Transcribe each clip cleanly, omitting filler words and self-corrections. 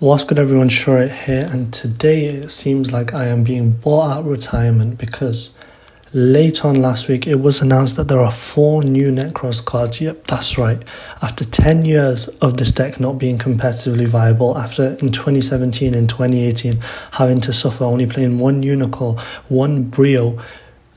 What's good everyone, Short here, and today it seems like I am being bought out retirement because late on last week it was announced that there are 4 new Nekroz cards. Yep, that's right. After 10 years of this deck not being competitively viable, after in 2017 and 2018 having to suffer only playing 1 Unicorn, 1 Brio,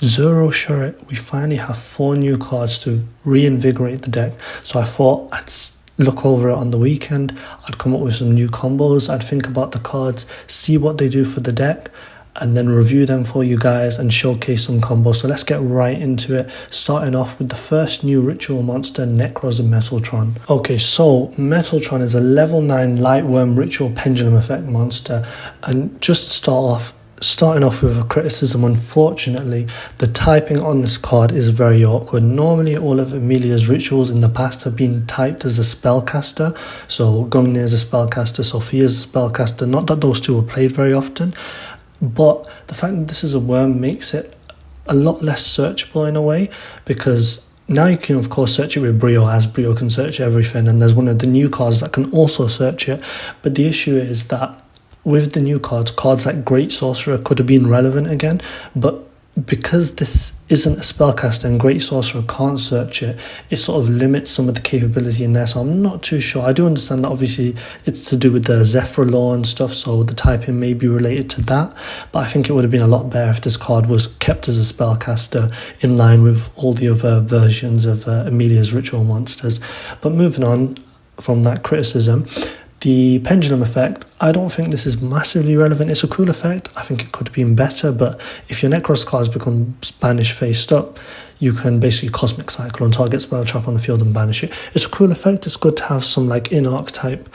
0 Short, we finally have 4 new cards to reinvigorate the deck. So I thought I'd look over it on the weekend, I'd come up with some new combos, I'd think about the cards, see what they do for the deck, and then review them for you guys and showcase some combos. So let's get right into it, starting off with the first new ritual monster, Nekroz of Metaltron. Okay, so Metaltron is a level 9 Lightworm ritual pendulum effect monster, and just to starting off with a criticism, unfortunately, the typing on this card is very awkward. Normally, all of Emilia's rituals in the past have been typed as a spellcaster. So Gungnir is a spellcaster, Sophia is a spellcaster. Not that those two are played very often, but the fact that this is a worm makes it a lot less searchable in a way, because now you can of course search it with Brio, as Brio can search everything, and there's one of the new cards that can also search it. But the issue is that with the new cards like Great Sorcerer could have been relevant again, but because this isn't a spellcaster and Great Sorcerer can't search it, it sort of limits some of the capability in there. So I'm not too sure. I do understand that obviously it's to do with the Zephyr law and stuff, so the typing may be related to that, but I think it would have been a lot better if this card was kept as a spellcaster in line with all the other versions of Emilia's ritual monsters. But moving on from that criticism, the pendulum effect, I don't think this is massively relevant. It's a cool effect. I think it could have been better, but if your Nekroz cards become Banish faced up, you can basically Cosmic Cycle and target spell trap on the field and banish it. It's a cool effect. It's good to have some like in-arc type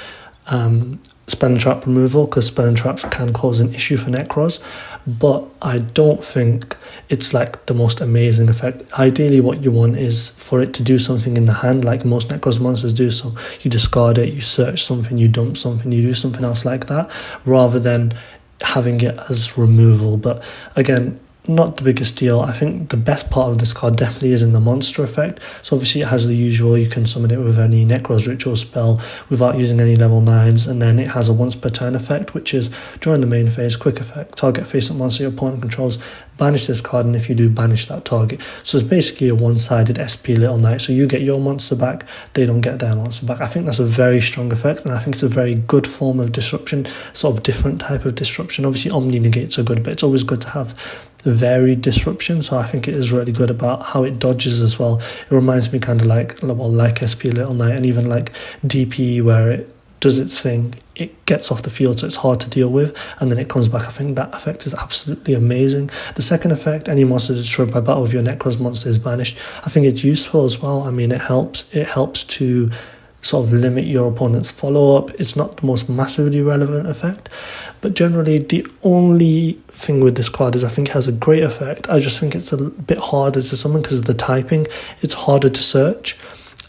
spell and trap removal, because spell and traps can cause an issue for Nekroz, but I don't think it's like the most amazing effect. Ideally what you want is for it to do something in the hand like most Nekroz monsters do. So you discard it, you search something, you dump something, you do something else like that, rather than having it as removal. But again, not the biggest deal. I think the best part of this card definitely is in the monster effect. So obviously it has the usual, you can summon it with any Nekroz ritual spell without using any level 9s, and then it has a once per turn effect, which is during the main phase, quick effect, target face up monster your opponent controls, banish this card, and if you do, banish that target. So it's basically a one-sided SP Little Knight, so you get your monster back, they don't get their monster back. I think that's a very strong effect, and I think it's a very good form of disruption, sort of different type of disruption. Obviously Omni negates are good, but it's always good to have varied disruption, so I think it is really good about how it dodges as well. It reminds me kind of like SP Little Knight, and even like DPE, where it does its thing, it gets off the field so it's hard to deal with, and then it comes back. I think that effect is absolutely amazing. The second effect, any monster destroyed by battle with your Nekroz monster is banished. I think it's useful as well. I mean, it helps to sort of limit your opponent's follow-up. It's not the most massively relevant effect, but generally the only thing with this card is I think it has a great effect. I just think it's a bit harder to summon because of the typing. It's harder to search,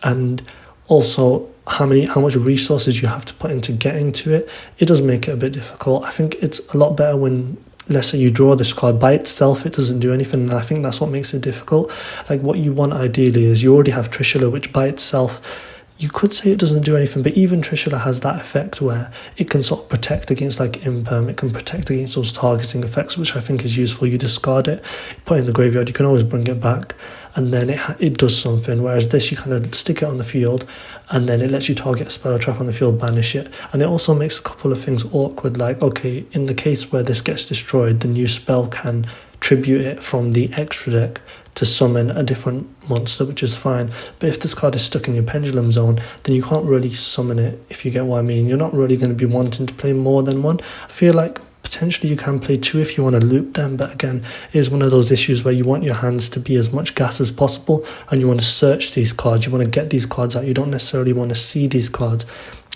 and also how much resources you have to put into getting to it. It does make it a bit difficult. I think it's a lot better when, let's say you draw this card by itself, it doesn't do anything, and I think that's what makes it difficult. Like what you want ideally is you already have Trishula, which by itself you could say it doesn't do anything, but even Trishula has that effect where it can sort of protect against like Imperm, it can protect against those targeting effects, which I think is useful. You discard it, put it in the graveyard, you can always bring it back, and then it does something, whereas this you kind of stick it on the field, and then it lets you target a spell or trap on the field, banish it. And it also makes a couple of things awkward, like, okay, in the case where this gets destroyed, the new spell can tribute it from the extra deck to summon a different monster, which is fine. But if this card is stuck in your pendulum zone, then you can't really summon it, if you get what I mean. You're not really going to be wanting to play more than one. I feel like potentially you can play 2 if you want to loop them, but again, it is one of those issues where you want your hands to be as much gas as possible, and you want to search these cards, you want to get these cards out, you don't necessarily want to see these cards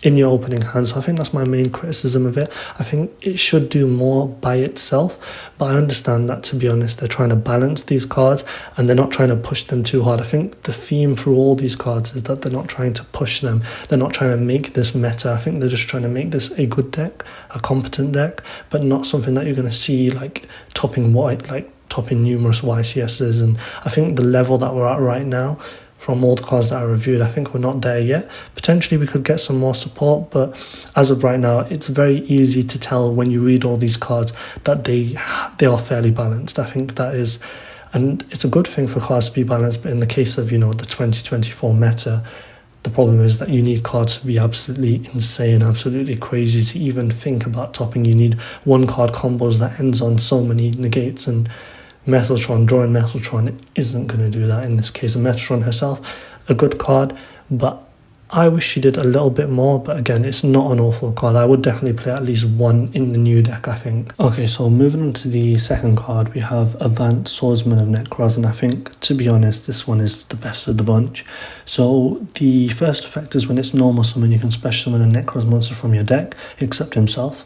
in your opening hand. So I think that's my main criticism of it. I think it should do more by itself, but I understand that, to be honest, they're trying to balance these cards and they're not trying to push them too hard. I think the theme through all these cards is that they're not trying to push them, they're not trying to make this meta. I think they're just trying to make this a good deck, a competent deck, but not something that you're going to see like topping numerous YCSs. And I think the level that we're at right now, from all the cards that I reviewed. I think we're not there yet. Potentially we could get some more support, but as of right now, it's very easy to tell when you read all these cards that they are fairly balanced. I think that is, and it's a good thing for cards to be balanced, but in the case of, the 2024 meta, the problem is that you need cards to be absolutely insane, absolutely crazy to even think about topping. You need one card combos that ends on so many negates, and Metaltron, drawing Metaltron isn't going to do that in this case. And Metaltron herself, a good card, but I wish she did a little bit more, but again, it's not an awful card. I would definitely play at least one in the new deck, I think. Okay, so moving on to the second card, we have Avance, Swordsman of Nekroz, and I think, to be honest, this one is the best of the bunch. So the first effect is when it's normal summon, you can special summon a Nekroz monster from your deck, except himself.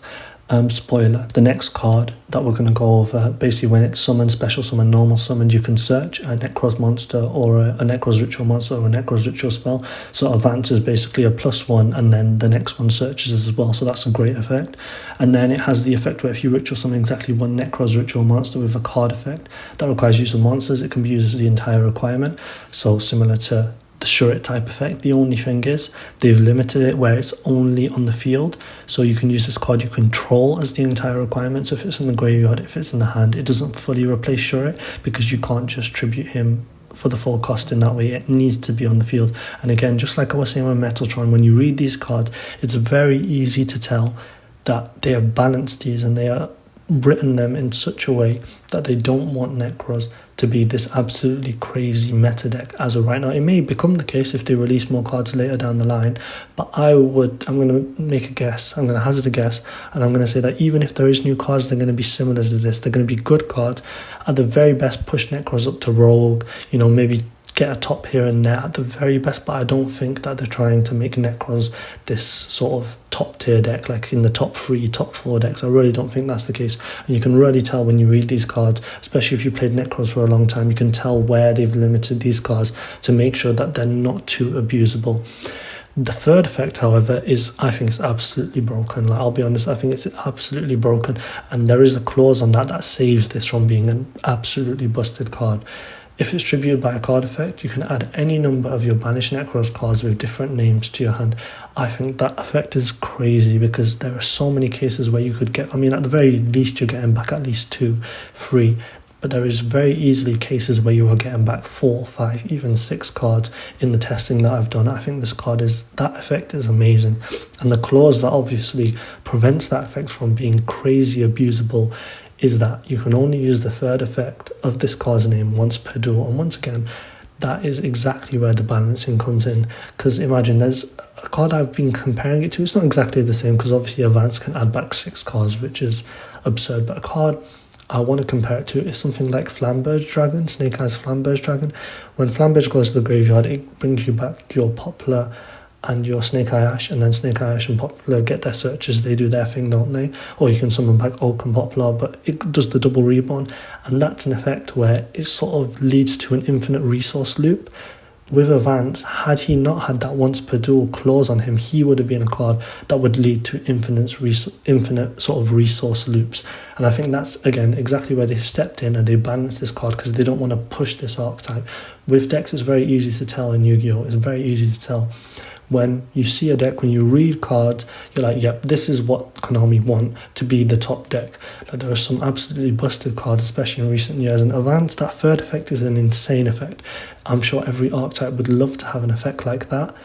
Spoiler, the next card that we're going to go over, basically when it's summoned, special summon, normal summoned, you can search a Nekroz monster or a Nekroz ritual monster or a Nekroz ritual spell. So Avance is basically a +1, and then the next one searches as well, so that's a great effect. And then it has the effect where if you ritual summon exactly one Nekroz ritual monster with a card effect that requires use of monsters, it can be used as the entire requirement, so similar to the Shurrit type effect. The only thing is they've limited it where it's only on the field, so you can use this card you control as the entire requirement. So if it's in the graveyard, if it's in the hand, it doesn't fully replace Shurrit because you can't just tribute him for the full cost in that way. It needs to be on the field. And again, just like I was saying with Metaltron, when you read these cards, it's very easy to tell that they have balanced these and they are written them in such a way that they don't want Nekroz to be this absolutely crazy meta deck as of right now. It may become the case if they release more cards later down the line, but I'm going to make a guess, I'm going to hazard a guess, and I'm going to say that even if there is new cards, they're going to be similar to this. They're going to be good cards. At the very best, push Nekroz up to Rogue, maybe get a top here and there at the very best, but I don't think that they're trying to make Nekroz this sort of top tier deck like in the top 3, top 4 decks. I really don't think that's the case, and you can really tell when you read these cards, especially if you played Nekroz for a long time, you can tell where they've limited these cards to make sure that they're not too abusable. The third effect, however, I think it's absolutely broken. I'll be honest, I think it's absolutely broken, and there is a clause on that saves this from being an absolutely busted card. If it's tributed by a card effect, you can add any number of your banished Nekroz cards with different names to your hand. I think that effect is crazy because there are so many cases where you could get, at the very least you're getting back at least 2, 3, but there is very easily cases where you are getting back 4, 5, even 6 cards in the testing that I've done. I think that effect is amazing, and the clause that obviously prevents that effect from being crazy abusable is that you can only use the third effect of this card's name once per duel. And once again, that is exactly where the balancing comes in, because imagine there's a card I've been comparing it to. It's not exactly the same because obviously Avance can add back 6 cards, which is absurd, but a card I want to compare it to is something like Flamberge Dragon, Snake Eyes Flamberge Dragon. When Flamberge goes to the graveyard, it brings you back your Poplar and your Snake Eye Ash, and then Snake Eye Ash and Poplar get their searches, they do their thing, don't they? Or you can summon back Oak and Poplar, but it does the double reborn, and that's an effect where it sort of leads to an infinite resource loop. With Avance, had he not had that once per duel clause on him, he would have been a card that would lead to infinite sort of resource loops. And I think that's, again, exactly where they've stepped in and they balanced this card because they don't want to push this archetype. With decks, it's very easy to tell in Yu-Gi-Oh! It's very easy to tell. When you see a deck, when you read cards, you're like, yep, this is what Konami want to be the top deck. Like, there are some absolutely busted cards, especially in recent years. And Avance, that third effect is an insane effect. I'm sure every archetype would love to have an effect like that.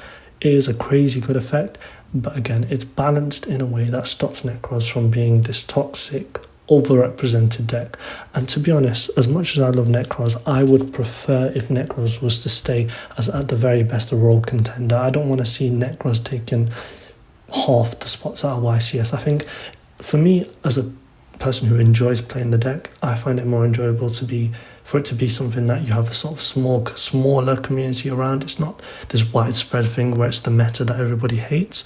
It is a crazy good effect, but again, it's balanced in a way that stops Nekroz from being this toxic, overrepresented deck. And to be honest, as much as I love Nekroz, I would prefer if Nekroz was to stay as at the very best a rogue contender. I don't want to see Nekroz taking half the spots out of YCS. I think for me, as a person who enjoys playing the deck, I find it more enjoyable for it to be something that you have a sort of smaller community around. It's not this widespread thing where it's the meta that everybody hates.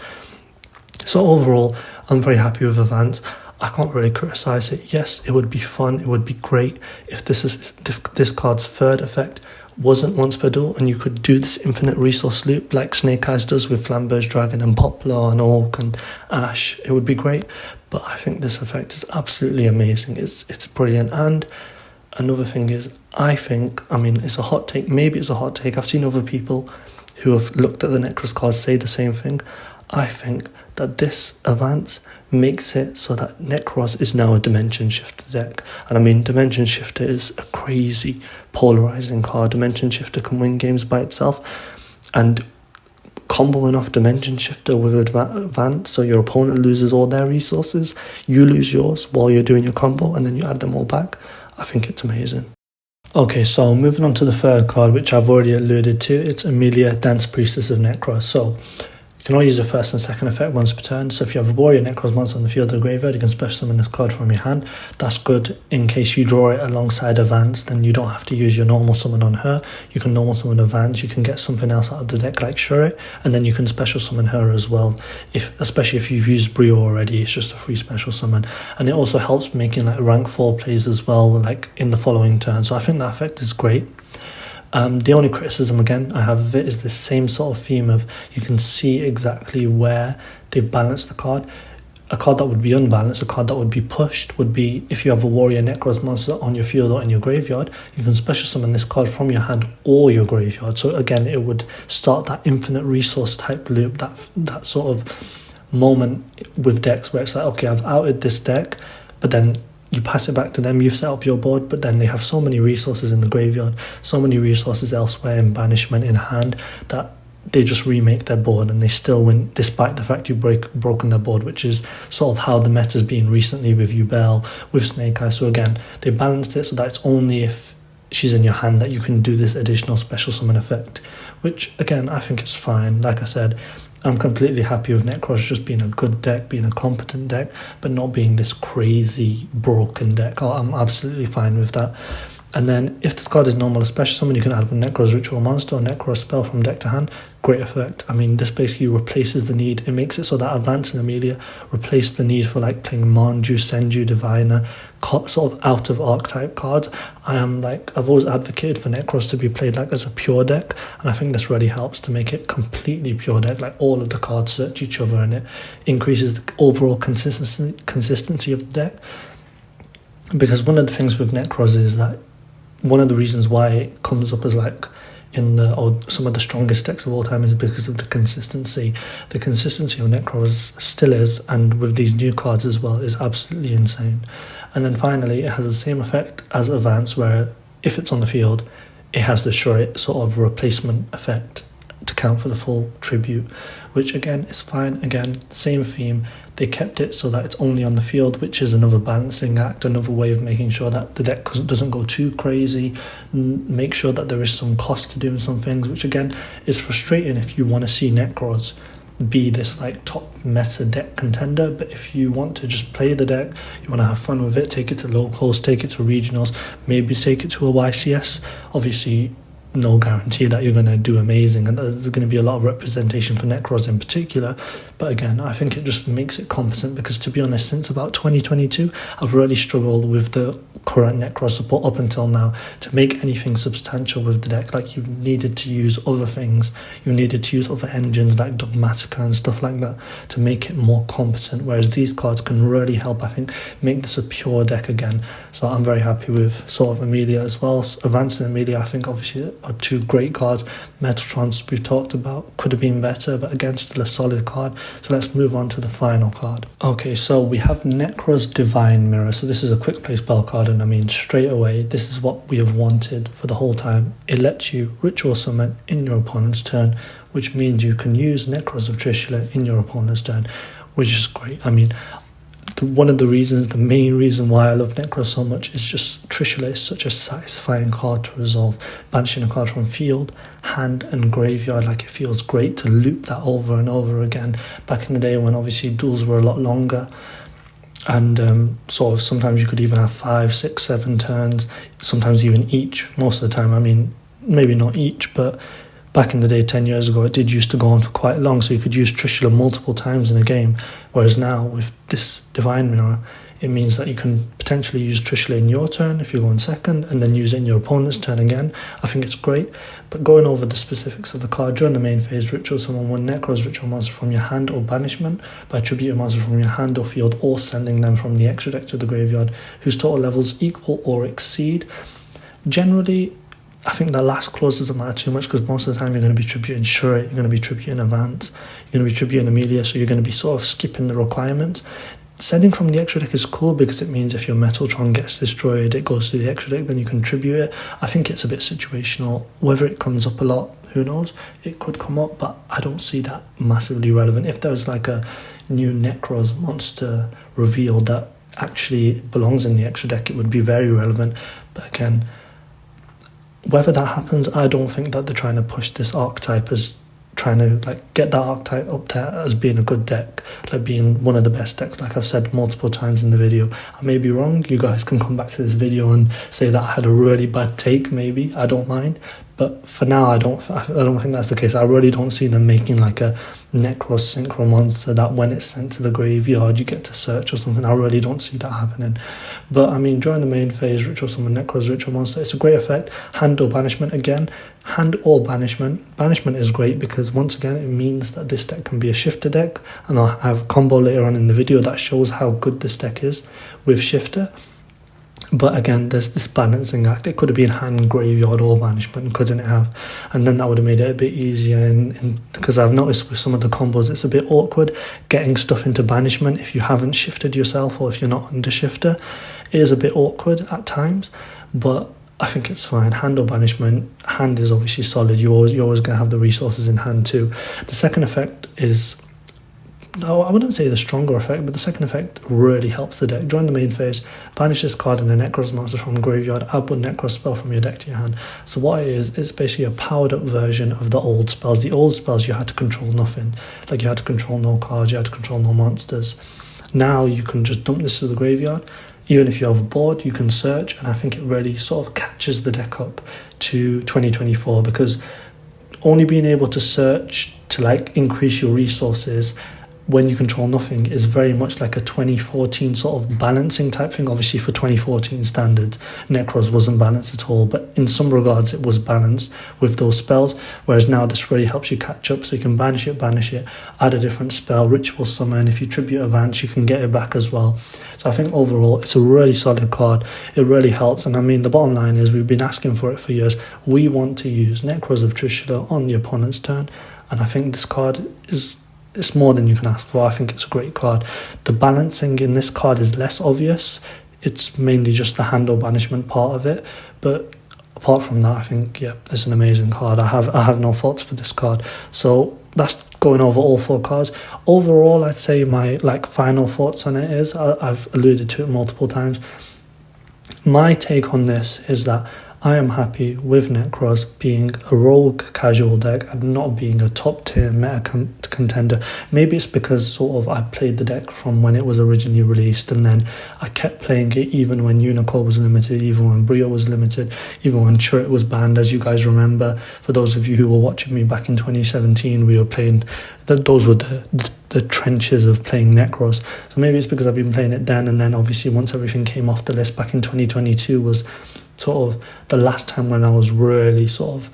So overall, I'm very happy with Avance. I can't really criticize it. Yes, it would be fun, it would be great if this card's third effect wasn't once per duel and you could do this infinite resource loop like Snake Eyes does with Flamberge Dragon and Poplar and Orc and Ash. It would be great, but I think this effect is absolutely amazing. It's brilliant, and another thing is, I think, I mean, it's a hot take, maybe it's a hot take, I've seen other people who have looked at the Nekroz cards say the same thing. I think that this Avance makes it so that Nekroz is now a Dimension Shifter deck. And I mean, Dimension Shifter is a crazy polarizing card. Dimension Shifter can win games by itself, and comboing off Dimension Shifter with Avance, so your opponent loses all their resources, you lose yours while you're doing your combo, and then you add them all back. I think it's amazing. Okay, so moving on to the third card, which I've already alluded to, it's Emilia, Dance Priestess of Nekroz. So you can only use the first and second effect once per turn. So if you have a warrior Nekroz monster on the field or graveyard, you can special summon this card from your hand. That's good in case you draw it alongside Avance, then you don't have to use your normal summon on her. You can normal summon Avance, you can get something else out of the deck like Shuri, and then you can special summon her as well. Especially if you've used Brio already, it's just a free special summon. And it also helps making like rank 4 plays as well, like in the following turn. So I think that effect is great. The only criticism, again, I have of it is the same sort of theme of you can see exactly where they've balanced the card. A card that would be unbalanced, a card that would be pushed, would be if you have a warrior Nekroz monster on your field or in your graveyard, you can special summon this card from your hand or your graveyard. So again, it would start that infinite resource type loop, that sort of moment with decks where it's like, okay, I've outed this deck, but then you pass it back to them, you've set up your board, but then they have so many resources in the graveyard, so many resources elsewhere in banishment, in hand, that they just remake their board and they still win despite the fact you've broken their board, which is sort of how the meta's been recently with Yubel, with Snake Eye. So again, they balanced it so that it's only if she's in your hand that you can do this additional special summon effect, which again, I think is fine. Like I said, I'm completely happy with Nekroz just being a good deck, being a competent deck, but not being this crazy broken deck. I'm absolutely fine with that. And then if this card is normal, a special summon, you can add with Nekroz Ritual Monster or Nekroz Spell from deck to hand. Great effect. I mean, this basically replaces the need. It makes it so that Avance and Emilia replace the need for like playing Manju, Senju, Diviner, sort of out of archetype cards. I've always advocated for Nekroz to be played like as a pure deck, and I think this really helps to make it completely pure deck. Like all of the cards search each other, and it increases the overall consistency of the deck. Because one of the things with Nekroz is that one of the reasons why it comes up as like some of the strongest decks of all time is because of the consistency. The consistency of Nekroz still is, and with these new cards as well, is absolutely insane. And then finally, it has the same effect as Avance, where if it's on the field, it has the Shuri sort of replacement effect to count for the full tribute, which again is fine. Again, same theme. They kept it so that it's only on the field, which is another balancing act, another way of making sure that the deck doesn't go too crazy, make sure that there is some cost to doing some things, which again is frustrating if you want to see Nekroz be this like top meta deck contender. But if you want to just play the deck, you want to have fun with it, take it to locals, take it to regionals, maybe take it to a YCS, obviously no guarantee that you're going to do amazing and there's going to be a lot of representation for Nekroz in particular, but again, I think it just makes it competent, because to be honest, since about 2022 I've really struggled with the current Nekroz support up until now to make anything substantial with the deck. Like, you've needed to use other things, you needed to use other engines like Dogmatica and stuff like that to make it more competent, whereas these cards can really help, I think, make this a pure deck again. So I'm very happy with sort of Emilia as well. Avance and Emilia, I think, obviously are two great cards. Metaltrons we've talked about could have been better, but again, still a solid card. So let's move on to the final card. Okay, so we have Nekroz Divinemirror. So this is a quick play spell card, and I mean, straight away, this is what we have wanted for the whole time. It lets you ritual summon in your opponent's turn, which means you can use Nekroz of Trishula in your opponent's turn, which is great. I mean, one of the reasons, the main reason why I love Nekroz so much is just Trishula is such a satisfying card to resolve. Banishing a card from field, hand and graveyard, like, it feels great to loop that over and over again. Back in the day when obviously duels were a lot longer, and sort of sometimes you could even have 5, 6, 7 turns, sometimes even each, most of the time. I mean, maybe not each, but back in the day, 10 years ago, it did used to go on for quite long, so you could use Trishula multiple times in a game, whereas now, with this Divinemirror, it means that you can potentially use Trishula in your turn if you go on second, and then use it in your opponent's turn again. I think it's great. But going over the specifics of the card, during the main phase, ritual summon one Nekroz ritual monster from your hand or banishment by attributing monster from your hand or field, or sending them from the extra deck to the graveyard, whose total levels equal or exceed. Generally, I think the last clause doesn't matter too much, because most of the time you're going to be tributing Shura, you're going to be tributing Avance, you're going to be tributing Emilia, so you're going to be sort of skipping the requirements. Sending from the extra deck is cool because it means if your Metaltron gets destroyed, it goes to the extra deck, then you contribute it. I think it's a bit situational. Whether it comes up a lot, who knows? It could come up, but I don't see that massively relevant. If there's like a new Nekroz monster reveal that actually belongs in the extra deck, it would be very relevant. But again, whether that happens, I don't think that they're trying to push this archetype as trying to like get that archetype up there as being a good deck, like being one of the best decks, like I've said multiple times in the video. I may be wrong, you guys can come back to this video and say that I had a really bad take, maybe, I don't mind. But for now, I don't think that's the case. I really don't see them making like a Nekroz synchro monster that when it's sent to the graveyard you get to search or something. I really don't see that happening. But I mean, during the main phase, ritual summon Nekroz ritual monster, it's a great effect. Hand or banishment, again, hand or banishment. Banishment is great because once again it means that this deck can be a shifter deck, and I'll have a combo later on in the video that shows how good this deck is with shifter. But again, there's this balancing act. It could have been hand, graveyard, or banishment, couldn't it have? And then that would have made it a bit easier. And because I've noticed with some of the combos, it's a bit awkward getting stuff into banishment if you haven't shifted yourself or if you're not under shifter. It is a bit awkward at times, but I think it's fine. Hand or banishment. Hand is obviously solid. You're always going to have the resources in hand too. The second effect is, no, I wouldn't say the stronger effect, but the second effect really helps the deck. During the main phase, banish this card and a Nekroz monster from graveyard, add one Nekroz spell from your deck to your hand. So what it is, it's basically a powered up version of the old spells. The old spells, you had to control nothing. Like you had to control no cards, you had to control no monsters. Now you can just dump this to the graveyard. Even if you have a board, you can search, and I think it really sort of catches the deck up to 2024, because only being able to search to like increase your resources when you control nothing is very much like a 2014 sort of balancing type thing. Obviously for 2014 standards, Nekroz wasn't balanced at all, but in some regards it was balanced with those spells, whereas now this really helps you catch up. So you can banish it, add a different spell, ritual summon. If you tribute Avance, you can get it back as well. So I think overall it's a really solid card. It really helps, and I mean the bottom line is we've been asking for it for years. We want to use Nekroz of Trishula on the opponent's turn, and I think this card is, it's more than you can ask for. I think it's a great card. The balancing in this card is less obvious. It's mainly just the hand or banishment part of it. But apart from that, I think, yeah, it's an amazing card. I have no faults for this card. So that's going over all four cards. Overall, I'd say my like final thoughts on it is, I've alluded to it multiple times. My take on this is that I am happy with Nekroz being a rogue casual deck and not being a top tier meta contender. Maybe it's because sort of I played the deck from when it was originally released, and then I kept playing it even when Unicorn was limited, even when Brio was limited, even when Churret was banned. As you guys remember, for those of you who were watching me back in 2017, we were playing, those were the trenches of playing Nekroz. So maybe it's because I've been playing it then, and then obviously once everything came off the list back in 2022 was sort of the last time when I was really sort of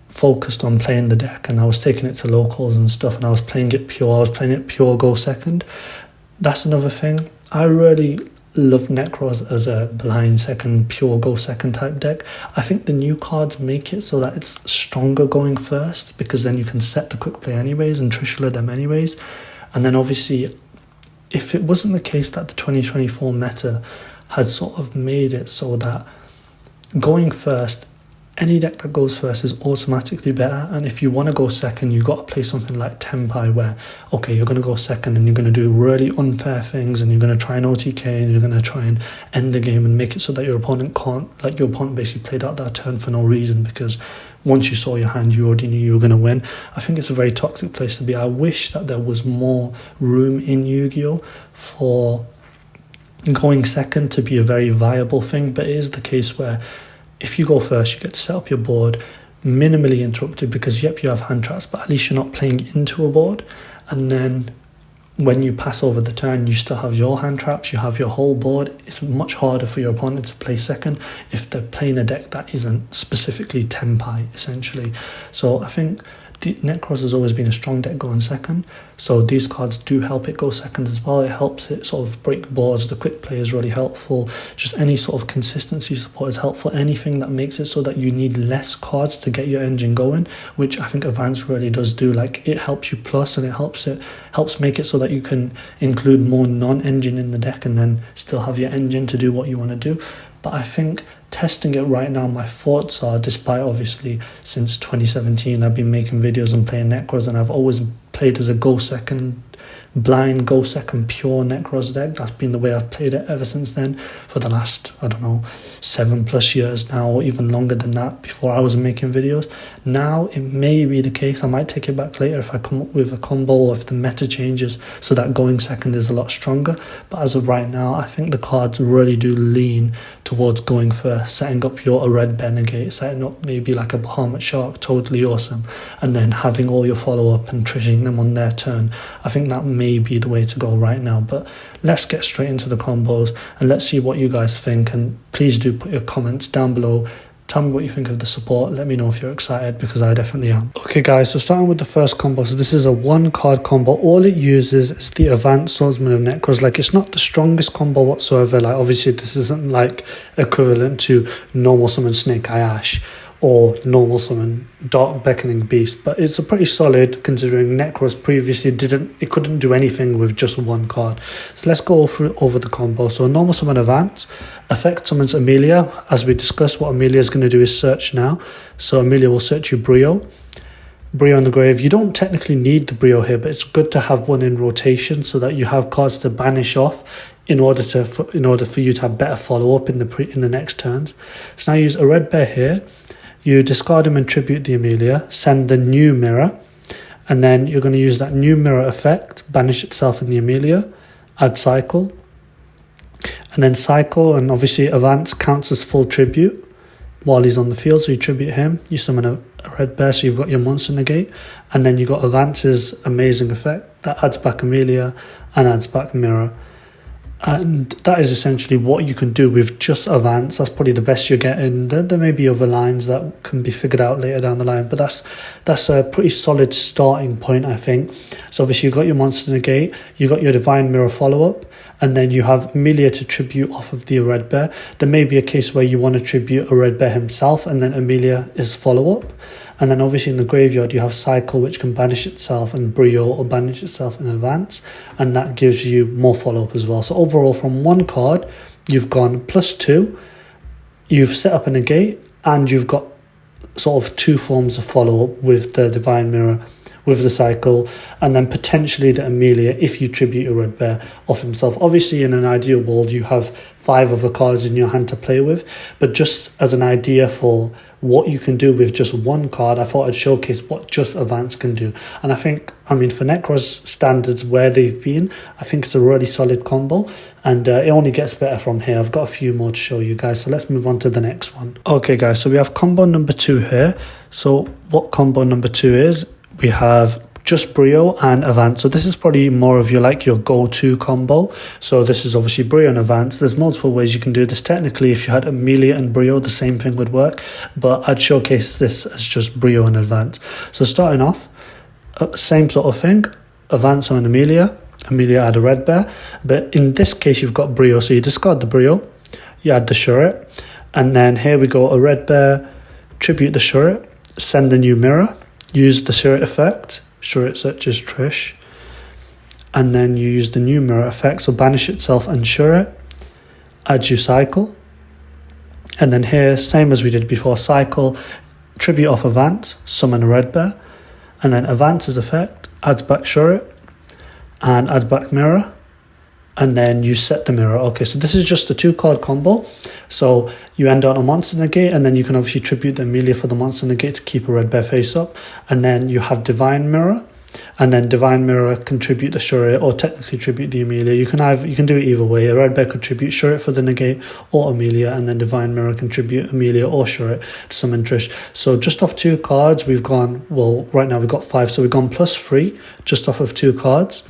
focused on playing the deck, and I was taking it to locals and stuff, and I was playing it pure go second. That's another thing. I really love Nekroz as a blind second, pure go second type deck. I think the new cards make it so that it's stronger going first, because then you can set the quick play anyways and Trishula them anyways. And then obviously if it wasn't the case that the 2024 meta had sort of made it so that going first, any deck that goes first is automatically better, and if you want to go second, you got to play something like Tempai, where okay, you're going to go second and you're going to do really unfair things, and you're going to try an OTK, and you're going to try and end the game and make it so that your opponent can't, like your opponent basically played out that turn for no reason, because once you saw your hand you already knew you were going to win. I think it's a very toxic place to be. I wish that there was more room in Yu-Gi-Oh for going second to be a very viable thing, but it is the case where if you go first, you get to set up your board minimally interrupted, because yep, you have hand traps, but at least you're not playing into a board. And then when you pass over the turn, you still have your hand traps, you have your whole board. It's much harder for your opponent to play second if they're playing a deck that isn't specifically Tempai, essentially. So I think Nekroz has always been a strong deck going second, so these cards do help it go second as well. It helps it sort of break boards. The quick play is really helpful. Just any sort of consistency support is helpful. Anything that makes it so that you need less cards to get your engine going, which I think Avance really does do. Like, it helps you plus, and it helps make it so that you can include more non-engine in the deck and then still have your engine to do what you want to do. But I think testing it right now, my thoughts are, despite obviously since 2017 I've been making videos and playing Nekroz, and I've always played as a go second, blind go second pure Nekroz deck. That's been the way I've played it ever since then, for the last, I don't know, 7+ years now, or even longer than that, before I was making videos. Now it may be the case, I might take it back later if I come up with a combo, or if the meta changes so that going second is a lot stronger. But as of right now, I think the cards really do lean towards going first, setting up your red bear negate, setting up maybe like a Bahamut Shark, totally awesome, and then having all your follow-up and trishing them on their turn. I think that may be the way to go right now. But let's get straight into the combos and let's see what you guys think, and please do put your comments down below. Tell me what you think of the support. Let me know if you're excited, because I definitely am. Okay guys, so starting with the first combo. So this is a 1-card combo. All it uses is the Avance Swordsman of Nekroz. Like, it's not the strongest combo whatsoever. Like, obviously this isn't like equivalent to normal summon Snake Eye Ash or normal summon Dark Beckoning Beast, but it's a pretty solid, considering Nekroz previously couldn't do anything with just 1 card. So let's go over the combo. So a normal summon Avance, effect summons Emilia. As we discussed, what Emilia is going to do is search now. So Emilia will search you Brio in the grave. You don't technically need the Brio here, but it's good to have one in rotation so that you have cards to banish off in order for you to have better follow-up in the next turns. So now use a red bear here. You discard him and tribute the Emilia, send the new mirror, and then you're going to use that new mirror effect, banish itself in the Emilia, add cycle, and then cycle, and obviously Avance counts as full tribute while he's on the field, so you tribute him, you summon a red bear, so you've got your monster negate, and then you've got Avance's amazing effect that adds back Emilia and adds back mirror. And that is essentially what you can do with just Avance. That's probably the best you're getting. There may be other lines that can be figured out later down the line, but that's a pretty solid starting point, I think. So obviously you've got your monster negate, you've got your divine mirror follow-up, and then you have Emilia to tribute off of the red bear. There may be a case where you want to tribute a red bear himself, and then Emilia is follow-up. And then obviously in the graveyard you have cycle, which can banish itself, and Brio or banish itself in Avance, and that gives you more follow-up as well. So overall, from 1 card you've gone +2, you've set up a negate, and you've got sort of 2 forms of follow-up with the divine mirror, with the cycle, and then potentially the Emilia if you tribute a red bear off himself. Obviously in an ideal world you have 5 other cards in your hand to play with, but just as an idea for what you can do with just 1 card, I thought I'd showcase what just Avance can do. And I mean for Nekroz standards where they've been, I think it's a really solid combo, and it only gets better from here. I've got a few more to show you guys, so let's move on to the next one. Okay guys, so we have combo number 2 here. So what combo number 2 is, we have just Brio and Avance. So this is probably more of your go-to combo. So this is obviously Brio and Avance. There's multiple ways you can do this. Technically, if you had Emilia and Brio, the same thing would work, but I'd showcase this as just Brio and Avance. So starting off, same sort of thing, Avance on Emilia add a red bear, but in this case you've got Brio, so you discard the Brio, you add the Shurret, and then here we go, a red bear, tribute the Shurret, send the new mirror, use the Shurret effect, Shurret searches Trish, and then you use the new mirror effect, so banish itself and Shurret, add you cycle, and then here, same as we did before, cycle, tribute off Avance, summon a red bear, and then Avance's effect, adds back Shurret, and add back mirror, and then you set the mirror. Okay, so this is just a 2-card combo. So you end on a monster negate, and then you can obviously tribute the Emilia for the monster negate to keep a red bear face up. And then you have divine mirror, and then divine mirror can tribute the Shurret, or technically tribute the Emilia. You can do it either way. A red bear could tribute Shurret for the negate or Emilia, and then divine mirror can tribute Emilia or Shurret to summon Trish. So just off 2 cards, we've gone, well, right now we've got 5, so we've gone +3 just off of 2 cards.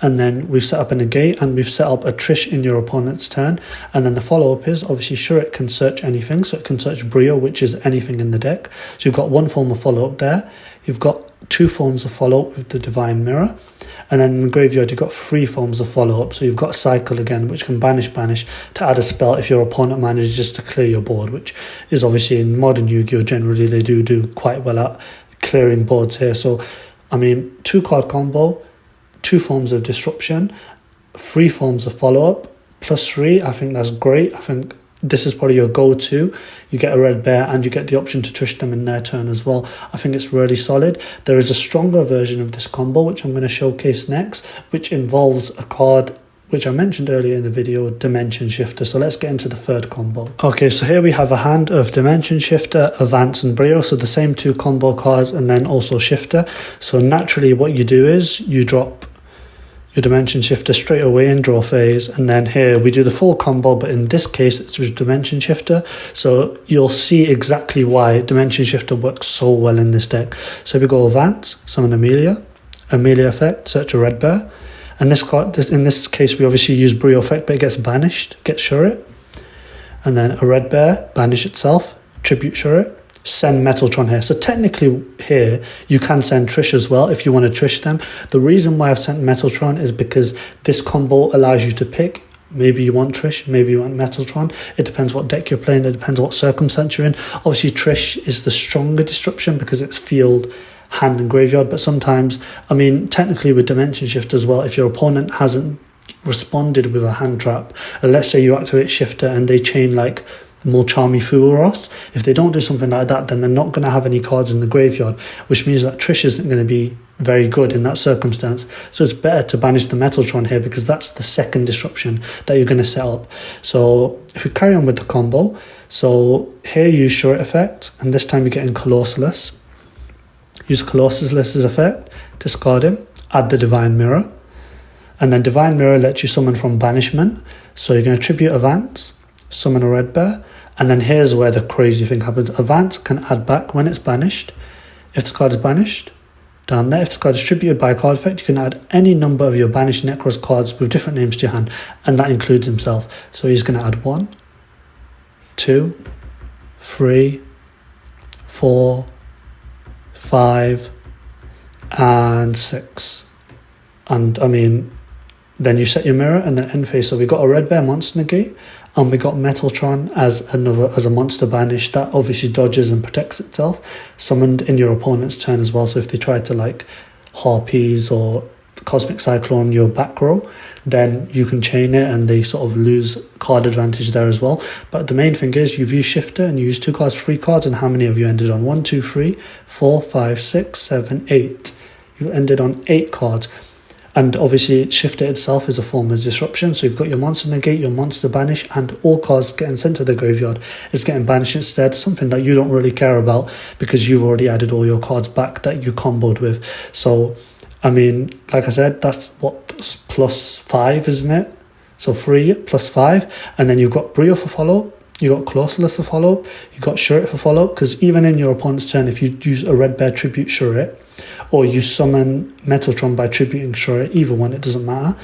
and then we've set up a negate, and we've set up a Trish in your opponent's turn. And then the follow-up is, obviously, sure, it can search anything, so it can search Brio, which is anything in the deck. So you've got one form of follow-up there. You've got two forms of follow-up with the Divine Mirror. And then in the graveyard, you've got three forms of follow-up. So you've got Cycle again, which can banish to add a spell if your opponent manages just to clear your board, which is obviously in modern Yu-Gi-Oh! Generally, they do quite well at clearing boards here. So, I mean, 2-card combo, 2 forms of disruption, 3 forms of follow-up, plus 3. I think that's great. I think this is probably your go-to. You get a red bear and you get the option to Trish them in their turn as well. I think it's really solid. There is a stronger version of this combo, which I'm going to showcase next, which involves a card which I mentioned earlier in the video, Dimension Shifter. So let's get into the third combo. Okay, so here we have a hand of Dimension Shifter, Avance and Brio, so the same 2 combo cards, and then also Shifter. So naturally what you do is you drop your Dimension Shifter straight away in draw phase, and then here we do the full combo, but in this case it's with Dimension Shifter. So you'll see exactly why Dimension Shifter works so well in this deck. So we go Avance, summon Emilia effect, search a red bear. And in this case, we obviously use Brio effect, but it gets banished, gets Shurit. And then a red bear, banish itself, tribute Shurit, send Metaltron here. So technically here, you can send Trish as well if you want to Trish them. The reason why I've sent Metaltron is because this combo allows you to pick. Maybe you want Trish, maybe you want Metaltron. It depends what deck you're playing, it depends what circumstance you're in. Obviously, Trish is the stronger disruption because it's field, hand and graveyard, but sometimes, I mean, technically with Dimension Shift as well, if your opponent hasn't responded with a hand trap, and let's say you activate Shifter and they chain like Molchami Furos, if they don't do something like that, then they're not going to have any cards in the graveyard, which means that Trish isn't going to be very good in that circumstance. So it's better to banish the Metaltron here because that's the second disruption that you're going to set up. So if we carry on with the combo, so here you use Short effect, and this time you're getting Colossalus. Use Colossus's effect, discard him, add the Divine Mirror, and then Divine Mirror lets you summon from banishment. So you're going to tribute Avance, summon a red bear, and then here's where the crazy thing happens. Avance can add back when it's banished. If this card is banished, down there, if this card is tributed by a card effect, you can add any number of your banished Nekroz cards with different names to your hand, and that includes himself. So he's going to add 1, 2, 3, 4, 5 and 6, and I mean, then you set your mirror and then end phase. So we got a red bear monster negate, and we got Metaltron as a monster banish that obviously dodges and protects itself, summoned in your opponent's turn as well. So if they try to like Harpies or Cosmic Cyclone your back row, then you can chain it and they sort of lose card advantage there as well. But the main thing is you've used Shifter and you used 2 cards, 3 cards, and how many have you ended on? 1, 2, 3, 4, 5, 6, 7, 8. You've ended on 8 cards. And obviously Shifter itself is a form of disruption. So you've got your monster negate, your monster banish, and all cards getting sent to the graveyard is getting banished instead, something that you don't really care about because you've already added all your cards back that you comboed with. So I mean, like I said, that's what, plus 5, isn't it? So 3 plus 5, and then you've got Brio for follow-up, you got Colossalus for follow-up, you got Shurit for follow-up, because even in your opponent's turn, if you use a red bear tribute Shurit, or you summon Metaltron by tributing Shurit, either one, it doesn't matter,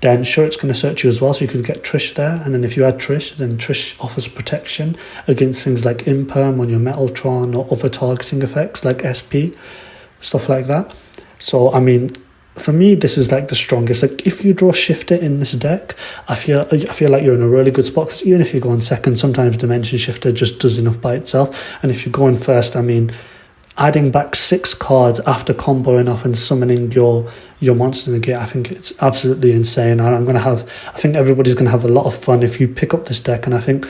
then Shurit's going to search you as well, so you could get Trish there, and then if you add Trish, then Trish offers protection against things like Imperm on your Metaltron, or other targeting effects like SP, stuff like that. So, I mean, for me, this is like the strongest. Like, if you draw Shifter in this deck, I feel like you're in a really good spot, because even if you go in second, sometimes Dimension Shifter just does enough by itself. And if you go in first, I mean, adding back 6 cards after comboing off and summoning your monster negate, I think it's absolutely insane. And I think everybody's going to have a lot of fun if you pick up this deck. And I think,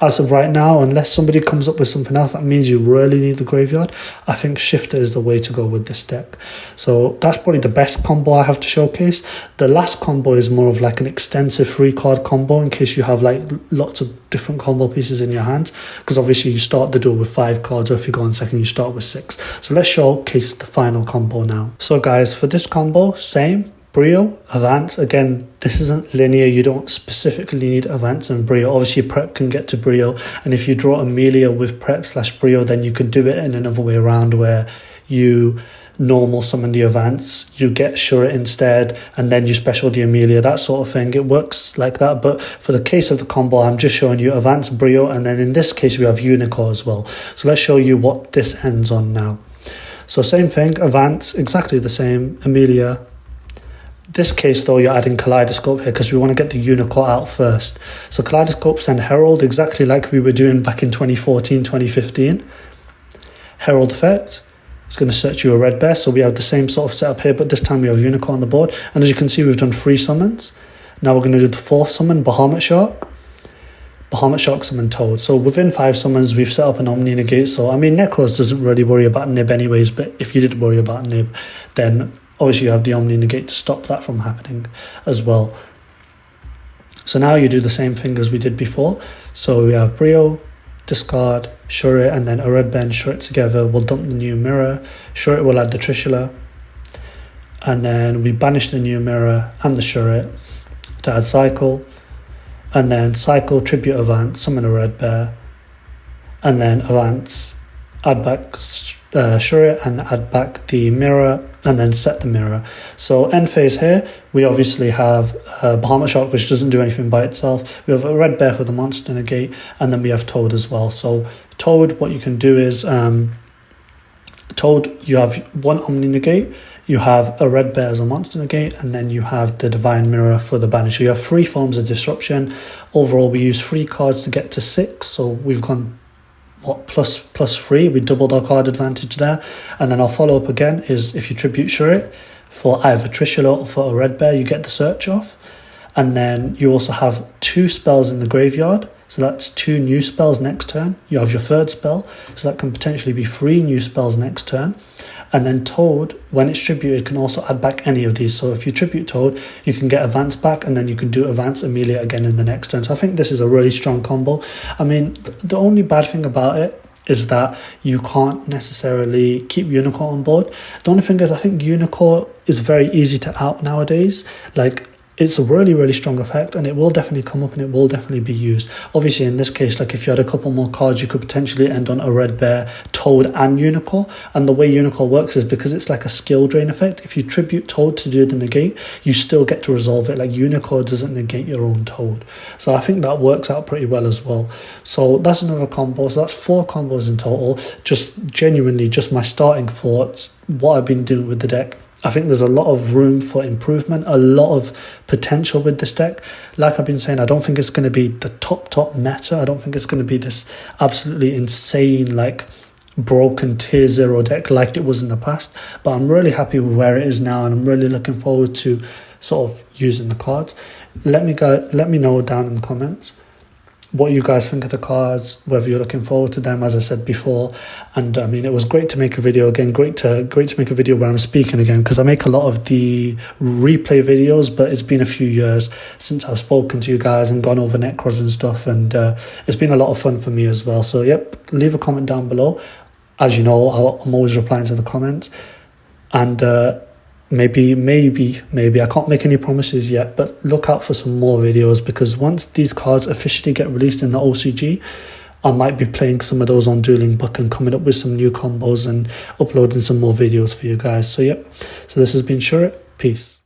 as of right now, unless somebody comes up with something else that means you really need the graveyard, I think Shifter is the way to go with this deck. So that's probably the best combo I have to showcase. The last combo is more of like an extensive 3-card combo in case you have like lots of different combo pieces in your hands, because obviously you start the duel with 5 cards, or if you go on second you start with 6. So let's showcase the final combo now. So guys, for this combo, same Brio, Avance. Again, this isn't linear, you don't specifically need Avance and Brio. Obviously Prep can get to Brio, and if you draw Emilia with Prep / Brio, then you could do it in another way around where you normal summon the Avance, you get Shura instead, and then you special the Emilia, that sort of thing. It works like that, but for the case of the combo, I'm just showing you Avance, Brio, and then in this case we have Unicorn as well. So let's show you what this ends on now. So same thing, Avance, exactly the same, Emilia. This case though, you're adding Kaleidoscope here because we want to get the Unicorn out first. So Kaleidoscope, send Herald, exactly like we were doing back in 2014, 2015. Herald effect, it's going to search you a red bear, so we have the same sort of setup here, but this time we have Unicorn on the board. And as you can see, we've done 3 summons. Now we're going to do the 4th summon, Bahamut Shark. Bahamut Shark summon Toad. So within 5 summons, we've set up an Omni Negate. So I mean, Nekroz doesn't really worry about Nib anyways, but if you did worry about Nib, then obviously you have the Omni Negate to stop that from happening as well. So now you do the same thing as we did before. So we have Brio, discard, Shura, and then a red bear and Shura together. We'll dump the new mirror. Shura will add the Trishula. And then we banish the new mirror and the Shura to add cycle. And then cycle, tribute Avance, summon a red bear. And then Avance, add back Shura and add back the mirror, and then set the mirror. So end phase here, we obviously have Bahamut Shark, which doesn't do anything by itself. We have a red bear for the monster negate, and then we have Toad as well. So Toad, what you can do is Toad, you have 1 Omni negate, you have a red bear as a monster negate, and then you have the Divine Mirror for the banish. So you have 3 forms of disruption. Overall, we use 3 cards to get to 6, so we've gone plus 3, we doubled our card advantage there. And then our follow-up again is if you tribute Shura for either Trishula or for a red bear, you get the search off. And then you also have 2 spells in the graveyard, so that's 2 new spells next turn. You have your 3rd spell, so that can potentially be 3 new spells next turn. And then Toad, when it's tributed, can also add back any of these. So if you tribute Toad, you can get Avance back, and then you can do Avance Emilia again in the next turn. So I think this is a really strong combo. I mean, the only bad thing about it is that you can't necessarily keep Unicorn on board. The only thing is, I think Unicorn is very easy to out nowadays. Like, it's a really, really strong effect, and it will definitely come up and it will definitely be used. Obviously, in this case, like if you had a couple more cards, you could potentially end on a red bear, Toad, and Unicorn. And the way Unicorn works is because it's like a skill drain effect. If you tribute Toad to do the negate, you still get to resolve it. Like Unicorn doesn't negate your own Toad. So I think that works out pretty well as well. So that's another combo. So that's 4 combos in total. Just genuinely, just my starting thoughts, what I've been doing with the deck. I think there's a lot of room for improvement, a lot of potential with this deck. Like I've been saying, I don't think it's going to be the top meta. I don't think it's going to be this absolutely insane, like broken tier 0 deck like it was in the past. But I'm really happy with where it is now, and I'm really looking forward to sort of using the cards. Let me know down in the comments what you guys think of the cards, whether you're looking forward to them, as I said before. And I mean, it was great to make a video again, great to make a video where I'm speaking again, because I make a lot of the replay videos, but it's been a few years since I've spoken to you guys and gone over Nekroz and stuff, and it's been a lot of fun for me as well. So yep, leave a comment down below. As you know, I'm always replying to the comments, and maybe I can't make any promises yet, but look out for some more videos, because once these cards officially get released in the OCG, I might be playing some of those on Dueling Book and coming up with some new combos and uploading some more videos for you guys. So yep, so this has been Shura. Peace.